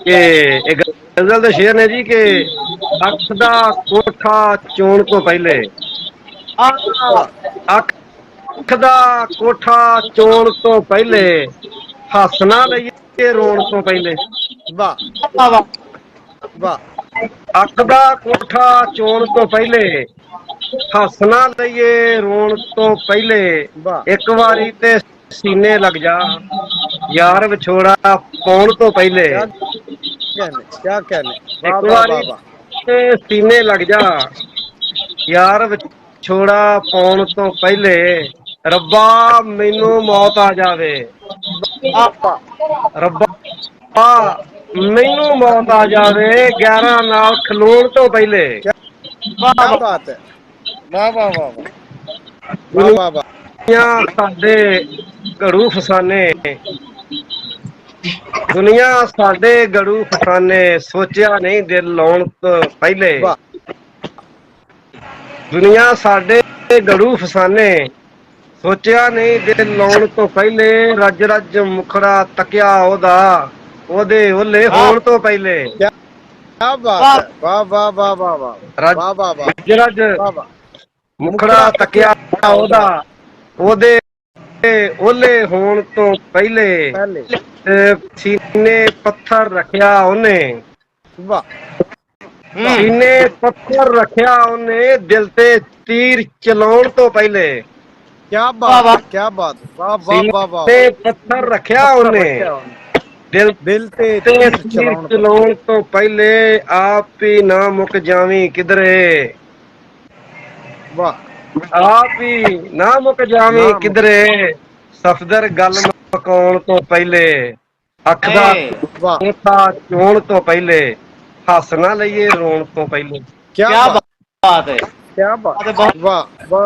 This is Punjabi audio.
ਕਿ ਇਹ ਗਜ਼ਲ ਦੇ ਸ਼ੇਰ ਨੇ ਜੀ ਕਿ ਅੱਖ ਦਾ ਕੋਠਾ ਚੋਣ ਤੋਂ ਪਹਿਲੇ ਵਾਹ ਅੱਖ ਦਾ ਕੋਠਾ ਚੋਣ ਤੋਂ ਪਹਿਲੇ ਹੱਸ ਨਾ ਲਈਏ ਰੋਣ ਤੋਂ ਪਹਿਲੇ। ਵਾਹ ਵਾਹ ਵਾਹ ਅੱਖ ਦਾ ਕੋਠਾ ਚੋਣ ਤੋਂ ਪਹਿਲੇ ਹੱਸ ਨਾ ਲਈਏ ਰੋਣ ਤੋਂ ਪਹਿਲੇ ਵਾਹ ਇੱਕ ਵਾਰੀ ਤੇ ਸੀਨੇ ਲੱਗ ਜਾ ਯਾਰ ਵਿਛੋੜਾ ਪਾਉਣ ਤੋਂ ਪਹਿਲੇ। क्या कहने वाह ਇੱਕ वाह ਵਾਰੀ वाह वाह ਤੇ ਸੀਨੇ ਲੱਗ ਜਾ ਯਾਰ ਵਿਛੋੜਾ ਪਾਉਣ ਤੋਂ ਪਹਿਲੇ ਰੱਬਾ ਮੈਨੂੰ ਮੌਤ ਆ ਜਾਵੇ। ਰੱਬਾ ਮੈਨੂੰ ਮੌਤ ਆ ਜਾਵੇ 11 ਨਾਲ ਖਲੋਣ ਤੋਂ ਪਹਿਲੇ। क्या बात है वाह वाह वाह वाह वाह वाह वाह ਦੁਨੀਆ ਸਾਡੇ ਘੜੂ ਫਸਾਨੇ ਦੁਨੀਆ ਸਾਡੇ ਗੜੂ ਫਸਾਨੇ ਸੋਚਿਆ ਨਹੀਂ ਦਿਲ ਲਾਉਣ ਤੋਂ ਪਹਿਲੇ। वाह ਦੁਨੀਆ ਸਾਡੇ ਗੜੂ ਫਸਾਨੇ ਸੋਚਿਆ ਨਹੀਂ ਦਿਲ ਲਾਉਣ ਤੋਂ ਪਹਿਲੇ ਰੱਜ ਰੱਜ ਮੁਖੜਾ ਤੱਕਿਆ ਉਹਦੇ ਓਲੇ ਹੋਣ ਤੋਂ ਪਹਿਲੇ। क्या बात है वाह वाह वाह वाह वाह ਰੱਜ वाह वाह वाह ਰੱਜ वाह वाह ਮੁਖੜਾ ਤੱਕਿਆ ਉਹਦੇ ਓਲੇ ਹੋਣ ਤੋਂ ਪਹਿਲੇ पहले ਸੀਨੇ ਪੱਥਰ ਰੱਖਿਆ ਉਹਨੇ वाह ਸੀਨੇ पत्थर रखिया ਉਹਨੇ दिल ते तीर चलाउण तो पहले। क्या बात है क्या बात है वाह वाह वाह वाह सीने पत्थर रखिया ਉਹਨੇ दिल ते ਤੇ तीर तीर चलाउण चलाउण ਤੋਂ ਪਹਿਲੇ ਆਪ ਹੀ ਨਾ ਮੁੱਕ ਜਾਵੀਂ ਕਿਧਰੇ। वाह ਆਪ ਹੀ ਨਾ ਮੁੱਕ ਜਾਵੀਂ ਕਿਧਰੇ ਸਫਦਰ ਗੱਲ ਮਕਾਉਣ ਤੋਂ ਪਹਿਲੇ ਅੱਖ ਦਾ वाह ਕੋਠਾ ਚੋਣ ਤੋਂ ਪਹਿਲੇ ਹੱਸ ਨਾ ਲਈਏ ਰੋਣ ਤੋਂ ਪਹਿਲੇ। क्या क्या बात बात है क्या बात वाह वाह